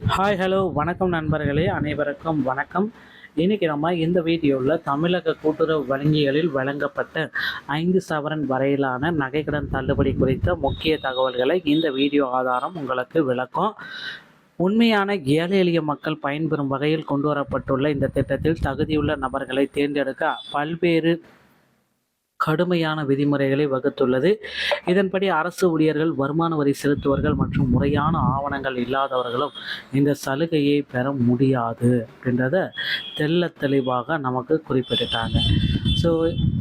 Hi hello வணக்கம் நண்பர்களே, அனைவருக்கும் வணக்கம். இன்றைக்கி நம்ம இந்த வீடியோவில் தமிழக கூட்டுறவு வங்கிகளில் வழங்கப்பட்ட 5 சவரன் வரையிலான நகைக்கடன் தள்ளுபடி குறித்த முக்கிய தகவல்களை இந்த வீடியோ ஆதாரம் உங்களுக்கு விளக்கும். உண்மையான ஏழை எளிய மக்கள் பயன்பெறும் வகையில் கொண்டு வரப்பட்டுள்ள இந்த திட்டத்தில் தகுதியுள்ள நபர்களை தேர்ந்தெடுக்க பல்வேறு கடுமையான விதிமுறைகளை வகுத்துள்ளது. இதன்படி அரசு ஊழியர்கள், வருமான வரி செலுத்துவர்கள் மற்றும் முறையான ஆவணங்கள் இல்லாதவர்களும் இந்த சலுகையை பெற முடியாது அப்படின்றத தெளிவாக நமக்கு குறிப்பிட்டாங்க. ஸோ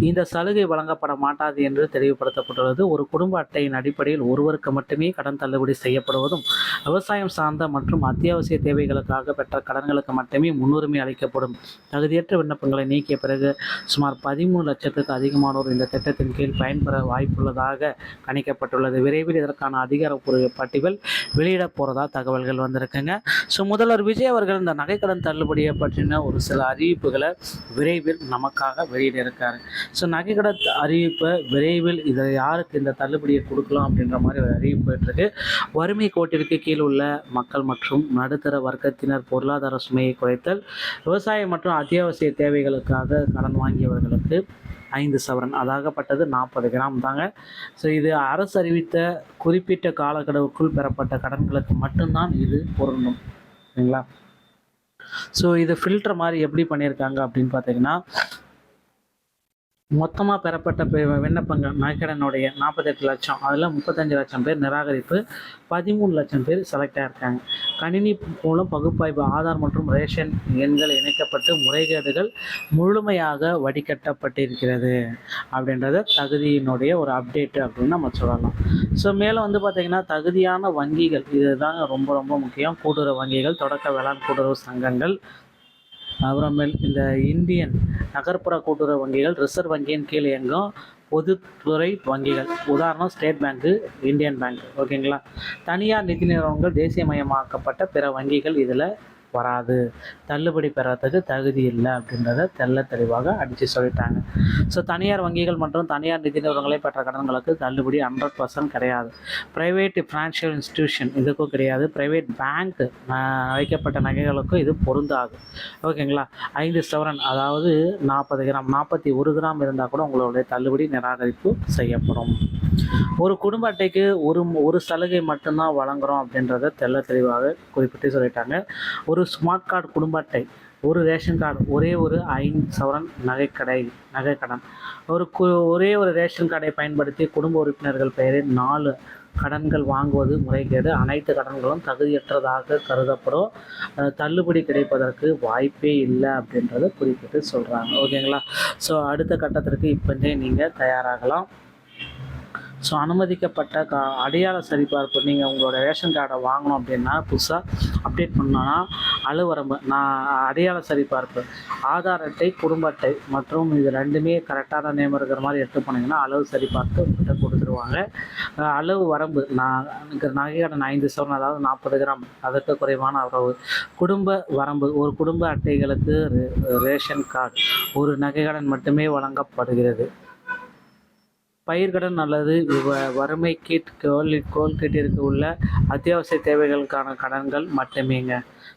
இந்த சலுகை வழங்கப்பட மாட்டாது என்று தெளிவுபடுத்தப்பட்டுள்ளது. ஒரு குடும்ப அட்டையின் அடிப்படையில் ஒருவருக்கு மட்டுமே கடன் தள்ளுபடி செய்யப்படுவதும், விவசாயம் சார்ந்த மற்றும் அத்தியாவசிய தேவைகளுக்காக பெற்ற கடன்களுக்கு மட்டுமே முன்னுரிமை அளிக்கப்படும். தகுதியற்ற விண்ணப்பங்களை நீக்கிய பிறகு சுமார் 13 லட்சத்துக்கு அதிகமானோர் இந்த திட்டத்தின் கீழ் பயன்பெற வாய்ப்புள்ளதாக கணிக்கப்பட்டுள்ளது. விரைவில் இதற்கான அதிகாரப்பூர்வ பட்டியல் வெளியிட போறதா தகவல்கள் வந்திருக்குங்க. ஸோ முதல்வர் விஜய் அவர்கள் இந்த நகைக்கடன் தள்ளுபடியை பற்றின ஒரு சில அறிவிப்புகளை விரைவில் நமக்காக வெளியிட இருக்காரு. ஸோ நகைக்கடன் அறிவிப்பை விரைவில் இதை யாருக்கு இந்த தள்ளுபடியை கொடுக்கலாம் அப்படின்ற மாதிரி ஒரு அறிவிப்பு இருக்கு. வறுமை கோட்டிற்கு கீழ் உள்ள மக்கள் மற்றும் நடுத்தர வர்க்கத்தினர் பொருளாதார சுமையை குறைத்தல், விவசாயம் மற்றும் அத்தியாவசிய தேவைகளுக்காக கடன் வாங்கியவர்களுக்கு 5 சவரன், அதாகப்பட்டது 40 கிராம் தாங்க. ஸோ இது அரசு அறிவித்த குறிப்பிட்ட காலக்கெடுவுக்குள் பெறப்பட்ட கடன்களுக்கு மட்டும்தான் இது பொருந்தும். சரிங்களா? ஸோ இது ஃபில்டர் மாதிரி எப்படி பண்ணியிருக்காங்க அப்படின்னு பார்த்தீங்கன்னா, மொத்தமாக பெறப்பட்ட விண்ணப்பங்கள் நகைக்கடனுடைய 48 லட்சம், அதில் 35 லட்சம் பேர் நிராகரிப்பு, 13 லட்சம் பேர் செலக்ட் ஆகிருக்காங்க. கணினி மூலம் பகுப்பாய்வு, ஆதார் மற்றும் ரேஷன் எண்கள் இணைக்கப்பட்டு முறைகேடுகள் முழுமையாக வடிகட்டப்பட்டிருக்கிறது அப்படின்றத தகுதியினுடைய ஒரு அப்டேட்டு அப்படின்னு நம்ம சொல்லலாம். ஸோ மேலே வந்து பார்த்திங்கன்னா, தகுதியான வங்கிகள், இதுதான் ரொம்ப ரொம்ப முக்கியம். கூட்டுறவு வங்கிகள், தொடக்க வேளாண் கூட்டுறவு சங்கங்கள், அப்புறமேல் இந்த இந்தியன் நகர்ப்புற கூட்டுறவு வங்கிகள், ரிசர்வ் வங்கியின் கீழ் இயங்கும் பொதுத்துறை வங்கிகள், உதாரணம் ஸ்டேட் பேங்க்கு, இந்தியன் பேங்க். ஓகேங்களா? தனியார் நிதி நிறுவனங்கள், தேசியமயமாக்கப்பட்ட பிற வங்கிகள் இதில் வராது. தள்ளுபடி பெறத்துக்கு தகுதி இல்லை அப்படின்றத தெளிவாக அடித்து சொல்லிட்டாங்க. ஸோ தனியார் வங்கிகள் மற்றும் தனியார் நிதி நிறுவனங்களை பெற்ற கடன்களுக்கு தள்ளுபடி 100% கிடையாது. ப்ரைவேட் ஃபினான்ஷியல் இன்ஸ்டிடியூஷன் இதுக்கும் கிடையாது. ப்ரைவேட் பேங்க் வைக்கப்பட்ட நகைகளுக்கும் இது பொருந்தாது. ஓகேங்களா? 5 சவரன், அதாவது 40 கிராம், 41 கிராம் இருந்தால் கூட உங்களுடைய தள்ளுபடி நிராகரிப்பு செய்யப்படும். ஒரு குடும்ப அட்டைக்கு ஒரு சலுகை மட்டும்தான் வழங்குகிறோம் அப்படின்றத தெளிவாக குறிப்பிட்டு சொல்லிட்டாங்க. ஒரு ஸ்மார்ட் கார்டு குடும்ப அட்டை, ஒரு ரேஷன் கார்டு, ஒரே ஒரு 5 சவரன் நகைக்கடன். ஒரே ஒரு ரேஷன் கார்டை பயன்படுத்தி குடும்ப உறுப்பினர்கள் பெயரில் 4 கடன்கள் வாங்குவது முறைகேடு. அனைத்து கடன்களும் தகுதியற்றதாக கருதப்படும். தள்ளுபடி கிடைப்பதற்கு வாய்ப்பே இல்லை அப்படின்றத குறிப்பிட்டு சொல்கிறாங்க. ஓகேங்களா? ஸோ அடுத்த கட்டத்திற்கு இப்போதே நீங்கள் தயாராகலாம். ஸோ அனுமதிக்கப்பட்ட அடையாள சரிபார்ப்பு, நீங்கள் உங்களோட ரேஷன் கார்டை வாங்கணும் அப்படின்னா, புதுசாக அப்டேட் பண்ணோன்னா அளவு அடையாள சரிபார்ப்பு, ஆதார் அட்டை, குடும்ப அட்டை மற்றும் இது ரெண்டுமே கரெக்டான நேம் இருக்கிற மாதிரி எடுத்து போனீங்கன்னா அளவு சரிபார்த்து உங்கள்கிட்ட கொடுத்துருவாங்க. அளவு வரம்பு, நகைக்கடன் 5 சவரன், அதாவது 40 கிராம், அதற்கு குறைவான அளவு. குடும்ப வரம்பு, ஒரு குடும்ப அட்டைகளுக்கு ரேஷன் கார்டு, ஒரு நகைக்கடன் மட்டுமே வழங்கப்படுகிறது. பயிர்க்கடன் அல்லது வறுமை கீட் கோல்கீட்டிற்கு உள்ள அத்தியாவசிய தேவைகளுக்கான கடன்கள் மட்டுமேங்க.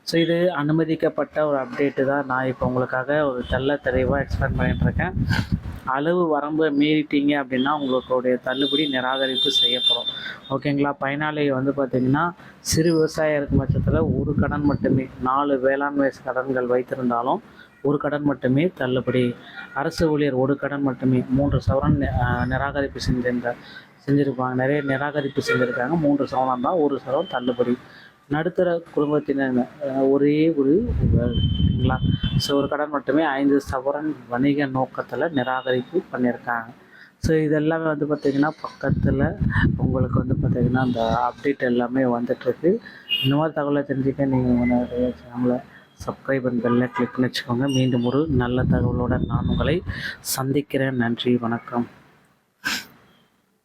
ஸோ இது அனுமதிக்கப்பட்ட ஒரு அப்டேட்டு தான். நான் இப்போ உங்களுக்காக ஒரு தெளிவாக எக்ஸ்பிளைன் பண்ணிகிட்ருக்கேன். அளவு வரம்பு மீறிட்டீங்க அப்படின்னா உங்களுடைய தள்ளுபடி நிராகரிப்பு செய்யப்படும். ஓகேங்களா? பயனாளி வந்து பார்த்திங்கன்னா, சிறு விவசாயம் இருக்கும் பட்சத்தில் ஒரு கடன் மட்டுமே, 4 வேளாண்மை கடன்கள் வைத்திருந்தாலும் ஒரு கடன் மட்டுமே தள்ளுபடி. அரசு ஊழியர் ஒரு கடன் மட்டுமே. 3 சவரன் நிராகரிப்பு செஞ்சுருப்பாங்க. நிறைய நிராகரிப்பு செஞ்சுருக்காங்க. 3 சவரன் தான், 1 சவரன் தள்ளுபடி. நடுத்தர குடும்பத்தினர் ஒரே ஒரு ஓகேங்களா? ஸோ ஒரு கடன் மட்டுமே 5 சவரன் வணிக நோக்கத்தில் நிராகரிப்பு பண்ணியிருக்காங்க. ஸோ இதெல்லாமே வந்து பார்த்திங்கன்னா பக்கத்தில் உங்களுக்கு வந்து பார்த்திங்கன்னா அந்த அப்டேட் எல்லாமே வந்துட்டுருக்கு. இந்த மாதிரி தகவலை தெரிஞ்சுக்க நீங்கள் நிறைய சேனலை சப்ஸ்கிரைப் அண்ட் பெல்லை கிளிக் பண்ணி வச்சுக்கோங்க. மீண்டும் ஒரு நல்ல தகவலோடு நான் உங்களை சந்திக்கிறேன். நன்றி, வணக்கம்.